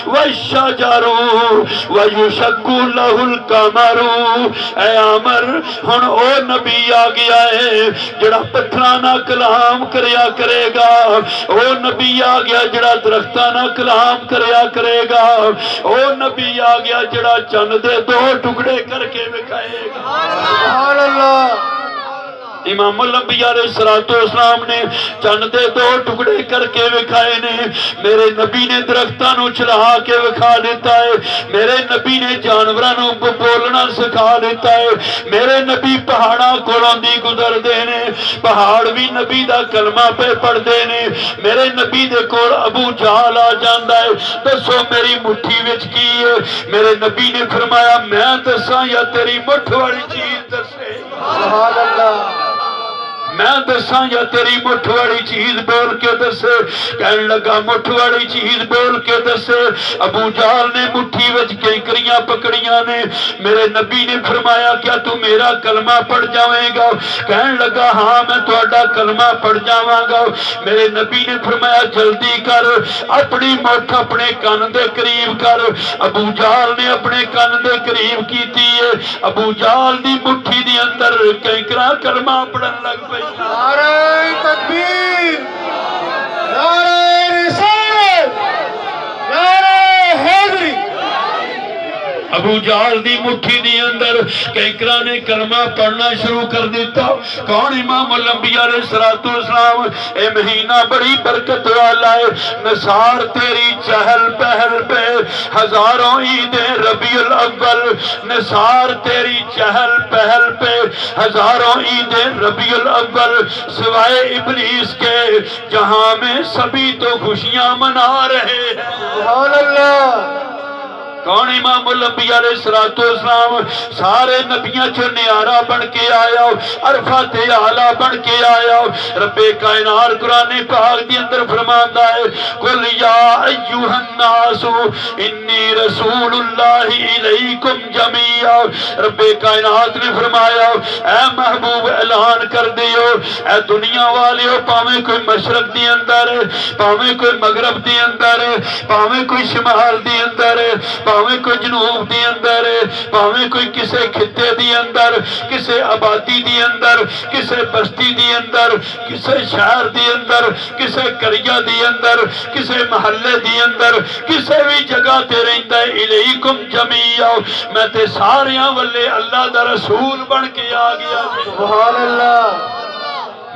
Speaker 2: والشجر ویشق لہ القمر اے عامر ہن او نبی آ گیا ہے جڑا پتھرانا کلام کریا کرے گا او نبی آ گیا جڑا درختانا کلام کریا کرے گا او نبی آ گیا جڑا چند دے دو ٹکڑے کر کے وکھائے گا سبحان اللہ امام الانبیاء علیہ السلام نے چند دے دو ٹکڑے کر کے وکھائے نے میرے نبی نے درختاں نو چلا کے وکھا دیتا ہے میرے نبی نے جانوراں نو بولنا سکھا دیتا ہے میرے نبی پہاڑاں کولوں دی گزر دے نے پہاڑ بھی نبی دا کلمہ پہ پڑھ دے نے میرے نبی دے کول ابو جہل آ جاندا ہے دسو میری مٹھی وچ کی ہے میرے نبی نے فرمایا میں دساں یا تیری مٹھ والی چیز دسے سبحان اللہ میں دساں یا تیری مٹھ والی چیز بول کے دسے کہنے لگا مٹھ والی چیز بول کے دسے ابو جہل نے مٹھی وچ کینکریاں پکڑیاں نے میرے نبی نے فرمایا کیا تو میرا کلمہ پڑھ جاویں گا کہنے لگا ہاں میں تہاڈا کلمہ پڑھ جاواں گا میرے نبی نے فرمایا جلدی کر اپنی مٹھ اپنے کان دے قریب کر ابو جہل نے اپنے کان دے قریب کیتی ہے ابو جہل دی مٹھی دی اندر کینکرا کلمہ پڑھن لگ پئی
Speaker 3: نعرہ تکبیر نعرہ رسالت نعرہ حیدری
Speaker 2: ابو جہل دی مٹھی دی اندر کینکرا نے کلمہ پڑھنا شروع کر دیتا کون امام الانبیاء علیہ السلام اے مہینہ بڑی برکت والا ہے نثار تیری چہل پہل پہ ہزاروں عیدیں ربیع الاول نثار تیری چہل پہل پہ ہزاروں عیدیں ربیع الاول سوائے ابلیس کے جہاں میں سبھی تو خوشیاں منا رہے ہیں
Speaker 3: سبحان اللہ
Speaker 2: کون امام الانبیاء علیہ السلام سارے نبیاں چو نیارہ بن کے آیا عرفات اعلیٰ بن کے آیا رب کائنات قرآن پاک دی اندر فرماندا ہے قل یا ایوہ الناس انی رسول اللہ الیکم جمیعا رب کائنات نے فرمایا اے محبوب اعلان کر دیو اے دنیا والیو پاویں کوئی مشرق دی اندر ہے پاویں کوئی مغرب دی اندر ہے پاویں کوئی شمال دی اندر ہے پاویں کوئی جنوب دی اندر ہے پاویں کوئی کسے خطے دی اندر کسے آبادی دی اندر کسے بستی دی اندر کسے شہر دی اندر کسے قریہ دی اندر کسے محلے دی اندر کسے بھی جگہ تے رہندا ہے الیکم جمیعا میں تے ساریاں والے اللہ دا رسول بن کے آ گیا
Speaker 3: سبحان اللہ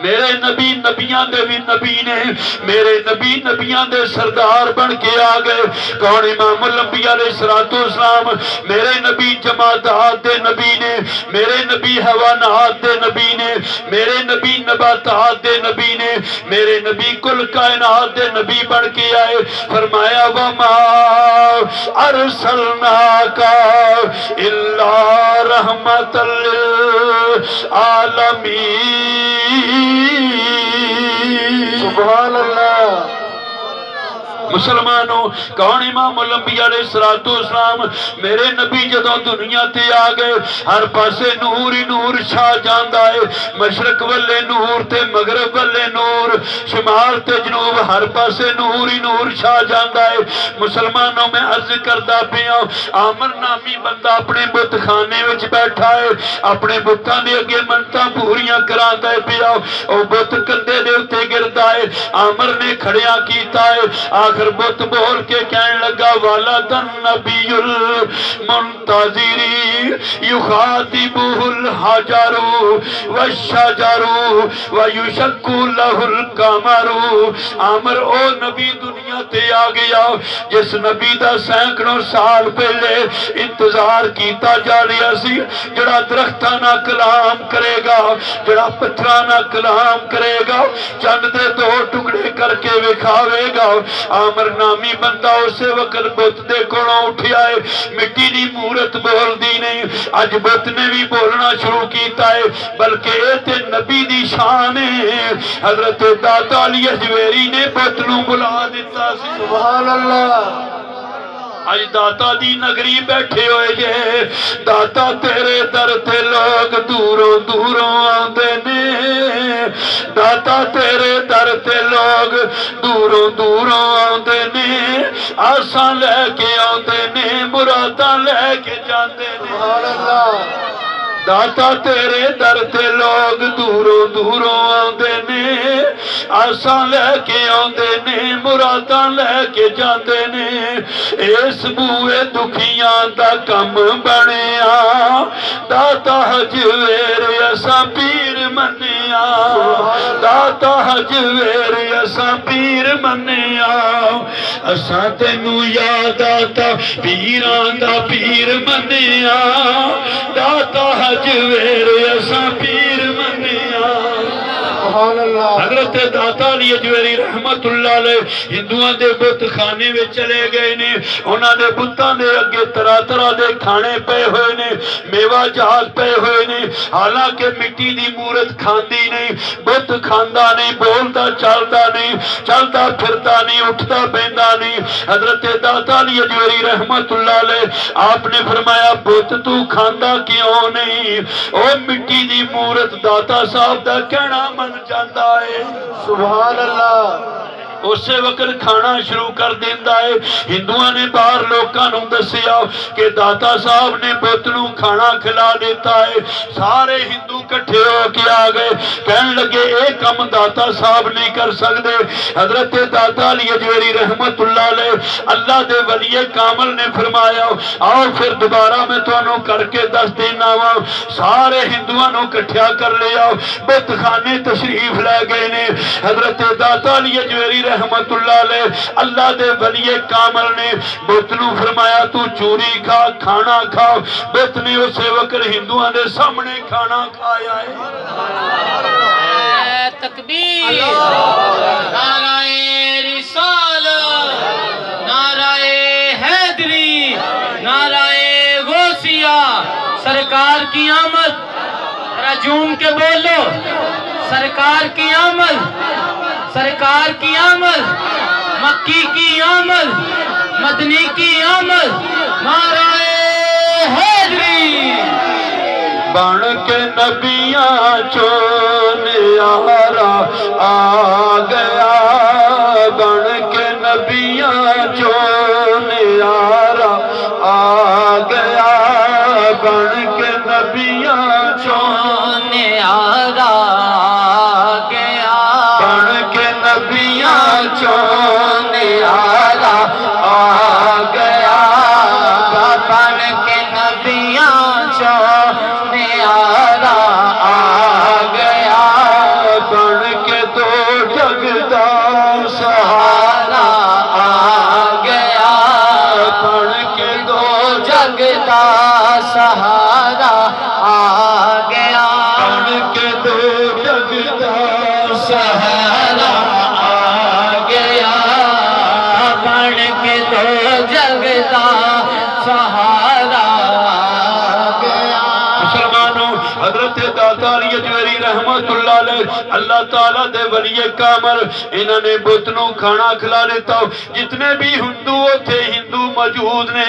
Speaker 2: میرے نبی نبیاں دے بھی نبی نے میرے نبی نبیاں دے سردار بن کے آ گئے کون امام الانبیاء علیہ السلام میرے نبی جمادات دے نبی نے میرے نبی حیوانات دے نبی نے میرے نبی نباتات دے نبی نے میرے نبی کل کائنات دے نبی بن کے آئے فرمایا وما ارسلناک الا رحمت للعالمین العالمین۔
Speaker 3: سبحان اللہ۔
Speaker 2: مسلمانوں کون امام الانبیاء علیہ السلام؟ میرے نبی جدوں دنیا تے آ گئے ہر پاسے نور ہی نور چھا جاندا ہے، مشرق والے نور تے مغرب والے نور، شمال تے جنوب ہر پاسے نور ہی نور چھا جاندا ہے۔ مسلمانوں میں عرض کردا پیا عامر نامی بندہ اپنے بت خانے وچ بیٹھا ہے، اپنے بتاں دے اگے منتاں پوریاں کراندا ہے پیا، او بت کندھے دے اوتے گردا ہے، عامر نے کھڑیاں کیتا ہے، آخر بت بول کے کہنے لگا والدن نبی المنتظری یخاطبہ الحجر والشجر ویشق لہ القمر۔ عامر او نبی دنیا تے آ گیا جس نبی دا سینکڑوں سال پہلے انتظار کیتا جا رہا سی، جڑا درختاں نہ کلام کرے گا، جڑا پتھراں نہ کلام کرے گا، چند دے دو ٹکڑے کر کے وکھاوے گا۔ عامر نامی بندہ اسے وقت بت دے کولوں اٹھیا ہے، مٹی دی مورت بول دی نہیں، اج بت نے بھی بولنا شروع کیتا ہے، بلکہ اے تے نبی دی شان ہے۔ حضرت داتا علی اجویری نے بت نوں بلا دیتا سی۔
Speaker 3: سبحان اللہ۔
Speaker 2: اج داتا دی نگری بیٹھے ہوئے جے، داتا تیرے در تے لوگ دوروں دوروں آندے نے، داتا تیرے در تے لوگ دوروں دوروں آندے نے، آساں لے کے آندے نے، مراداں لے کے جاندے نے۔
Speaker 3: سبحان اللہ۔
Speaker 2: داتا تیرے در تے لوگ دوروں دوروں آندے نے، آساں لے کے آندے نے، مراداں لے کے جاندے نے۔ اس بوئے دکھیاں دا کم بنیا، داتا حجویر اساں پیر منیا، داتا حجویر اساں پیر منیا، اساں تینوں یاد آتا پیراں دا پیر منیا، داتا حجویر اساں پیر منیا۔
Speaker 3: سبحان اللہ۔
Speaker 2: حضرت داتا علی اجویری رحمت اللہ علیہ ہندوؤں دے بت خانے میں چلے گئے نے، انہاں دے بتاں دے اگے طرح طرح دے کھانے پے ہوئے نے، میوہ جہاز پے ہوئے نے، حالانکہ مٹی دی مورت کھاندی نہیں، بت کھاندا نہیں، بولدا چلدا نہیں، چلدا پھردا نہیں، اٹھدا بیندا نہیں۔ حضرت داتا علی اجویری رحمت اللہ علیہ آپ نے فرمایا بت تو کھاندا کیوں نہیں؟ او مٹی دی مورت داتا صاحب دا کہنا من جاندا ہے۔
Speaker 3: سبحان اللہ۔
Speaker 2: اسے وقت کھانا شروع کر دیندا ہے۔ ہندوؤں نے باہر لوکاں نوں دسیا کہ داتا صاحب نے بت نوں کھانا کھلا دیتا ہے۔ سارے ہندو کٹھے ہو کے آ گئے، کہنے لگے اے کم داتا صاحب نہیں کر سکتے۔ حضرت داتا علی اجویری رحمت اللہ علیہ اللہ دے ولی کامل نے فرمایا آؤ پھر دوبارہ میں تانوں کر کے دس دینا وا۔ سارے ہندوؤں نوں کٹھیا کر لیا، بت خانے تشریف لے گئے نے۔ حضرت داتا علی اجویری رحمت اللہ علیہ اللہ دے ولی کامل نے بت نوں فرمایا تو چوری کھا، کھانا کھا۔ بت نے اسے وقت ہندوؤں دے سامنے کھانا کھایا ہے۔
Speaker 4: تکبیر، نعرہ رسالت، نعرہ حیدری، نعرہ غوثیہ، سرکار کی آمد، ذرا جھوم کے بولو، سرکار کی آمد، سرکار کی آمد، مکی کی آمد، مدنی کی آمد، نعرہ حیدری۔
Speaker 2: بن کے نبیاں چون یارا آ گیا، بن کے نبیاں چون یارا آ گیا، بن کے نبیاں چون
Speaker 4: یارا گیا،
Speaker 2: بن کے نبیاں چون یارا آ گیا،
Speaker 4: بن کے نبیاں چون یارا آ گیا،
Speaker 2: بن کے دو جگ دا سہارا
Speaker 4: آ گیا،
Speaker 2: بن کے دو
Speaker 4: جگ دا سہارا آ گیا،
Speaker 2: بن کے دو جگ دا سہارا
Speaker 4: آ گیا، بن کے دو جگ دا سہارا آ گیا۔
Speaker 2: مسلمانوں حضرت اللہ تعالیٰ دے ولی کامل انہوں نے بت نو کھانا کھلا دیتا جتنے بھی ہندو تھے ہندو موجود نے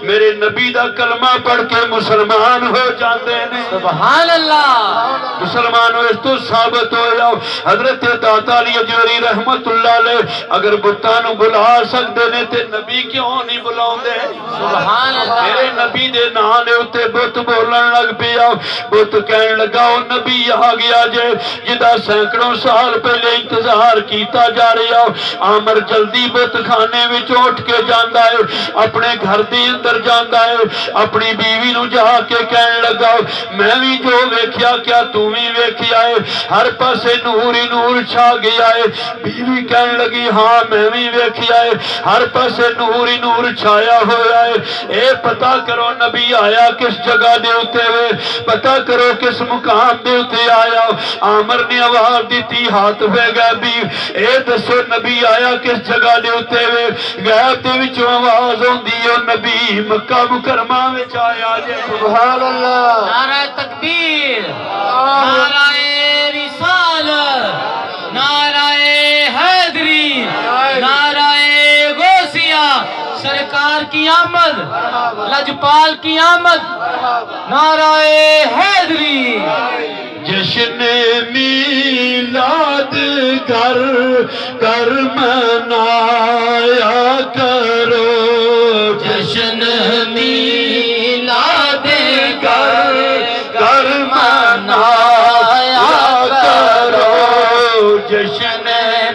Speaker 2: میرے نبی دا کلمہ پڑھ کے مسلمان ہو جاندے نے
Speaker 4: سبحان اللہ
Speaker 2: مسلمان ہو اس تو ثابت ہو جاؤ حضرت داتا علی اجوری رحمت اللہ علیہ اگر بتاں نو بلا سکدے نے تے نبی کیوں نہیں بلاوندے
Speaker 4: سبحان اللہ
Speaker 2: میرے نبی دے نام دے اوتے بت بولن لگ پیا بت کہن لگا او نبی آ گیا جے جدا سینکڑوں سال پہلے انتظار کیتا جا رہا عامر جلدی بت خانے وچ اٹھ کے جاندا ہے اپنے گھر دے اندر جاندا ہے اپنی بیوی نو جا کے کہن لگا میں بھی جو ویکھیا کیا تو بھی ویکھیا ہے ہر پاسے نور ہی نور چھا گیا ہے بیوی کہن لگی ہاں میں بھی ویکھیا ہے ہر پاسے نور ہی نور چھایا ہویا ہے اے پتہ کرو نبی آیا کس جگہ دے اتے ہوئے پتہ کرو کس مقام دے اتے آیا عامر نے آواز دیتی ہاتھ پہ غیبی اے دسو نبی آیا کس جگہ دے اتے ہوئے غیب دے وچوں آواز ہوندی او نبی مکہ مکرمہ وچ آیا جے
Speaker 3: سبحان اللہ
Speaker 4: نعرہ تکبیر نعرہ رسالت نعرہ حیدری نعرہ غوثیہ سرکار کی آمد لجپال کی آمد نعرہ حیدری
Speaker 2: جشن میلاد گھر گھر منایا کرو
Speaker 4: جشن میلاد
Speaker 2: گھر گھر منایا کرو جشن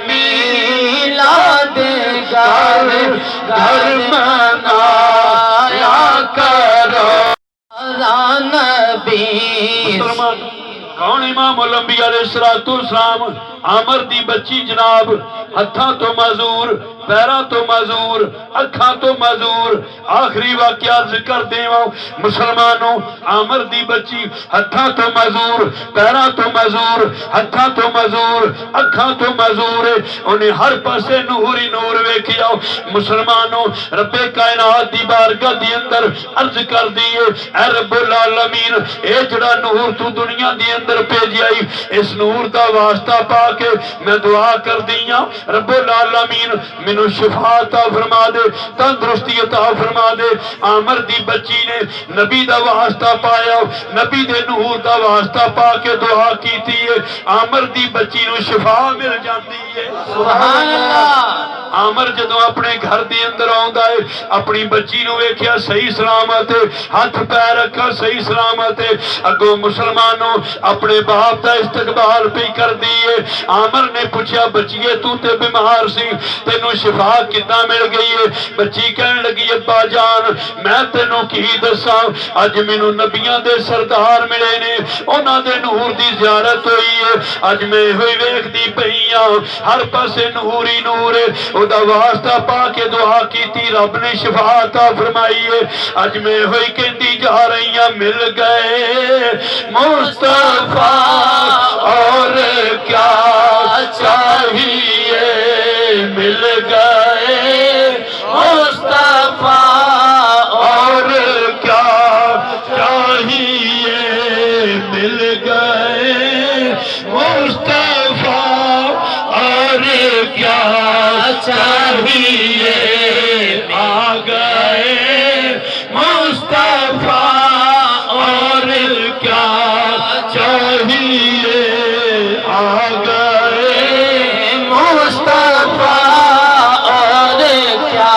Speaker 4: میلاد
Speaker 2: گھر گھر منایا کرو
Speaker 4: نبی
Speaker 2: مسلمان کون امام الانبیاء علیہ السلام عامر دی بچی جناب ہتھاں تو معذور پیراں تو معذور اکھاں تو معذور آخری واقعہ ذکر دیواں مسلمانوں عامر دی بچی ہتھاں تو معذور پیراں تو معذور ہتھاں تو معذور اکھاں تو معذور انہیں ہر پاسے نور ہی نور ویکھیا مسلمانوں رب کائنات دی بارگاہ دی اندر عرض کر دیئے اے رب العالمین اے جڑا نور تو دنیا دی اندر بھیجائی اس نور دا واسطہ پا کے میں دعا کر دیاں رب العالمین منو شفا عطا فرما دے تندرستی عطا فرما دے عامر دی بچی نے نبی دا واسطہ پایا نبی دے نور دا واسطہ پا کے دعا کیتی ہے عامر دی بچی نو شفا مل جاندی ہے
Speaker 4: سبحان اللہ
Speaker 2: عامر جدوں اپنے گھر دی اندر آوندا ہے اپنی بچی نو ویکھیا صحیح سلامت ہاتھ پیر رکھا صحیح سلامت اگوں مسلمانوں اپنے باپ دا استقبال پہ کر دیئے عامر نے پوچھا بچیے تو تے بیمار سی تینوں شفا کتنا مل گئی ہے بچی کہنے لگی ابا جان میں تینوں کی دساں اج مینوں نبیاں دے سردار ملے نے انہاں دے نور دی زیارت ہوئی ہے اج میں ہوئی ویکھدی پئیاں ہر پاسے نور ہی نور او دا واسطہ پا کے دعا کیتی رب نے شفا عطا فرمائی ہے اج میں ہوئی کہندی جا رہیاں مل گئے مصطفیٰ اور کیا چاہیے مل گئے مصطفیٰ اور کیا چاہیے مل گئے مصطفیٰ اور کیا چاہیے آ گئے مصطفیٰ اور کیا چاہیے آ گئے
Speaker 4: مصطفیٰ اور کیا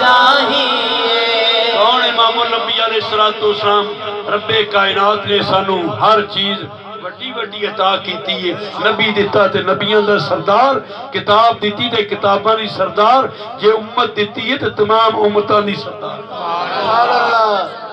Speaker 4: چاہیے
Speaker 2: کون امام الانبیاء علیہ السلام رب کائنات نے سانو ہر چیز وڈی وڈی عطا کیتی ہے نبی دیتا تے نبیاں دا سردار کتاب دیتی تے کتاباں دی سردار جے امت دیتی ہے تے تمام امتاں دی سردار
Speaker 3: سبحان اللہ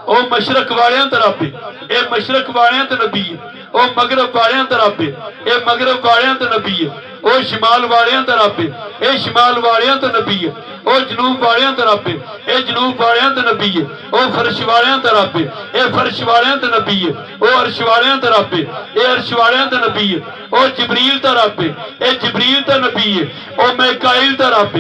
Speaker 2: او مشرق والیاں تے رب اے مشرق والیاں تے نبی ہے او مغرب والیاں تے رب اے مغرب والیاں تے نبی ہے او شمال والیاں تے رب اے شمال والیاں تے نبی ہے او جنوب والیاں تے رب اے جنوب والیاں تے نبی ہے او فرش والیاں تے رب اے فرش والیاں تے نبی ہے او عرش والیاں تے رب اے عرش والیاں تے نبی ہے او جبریل تے رب اے جبریل تے نبی ہے او میکائیل تے رب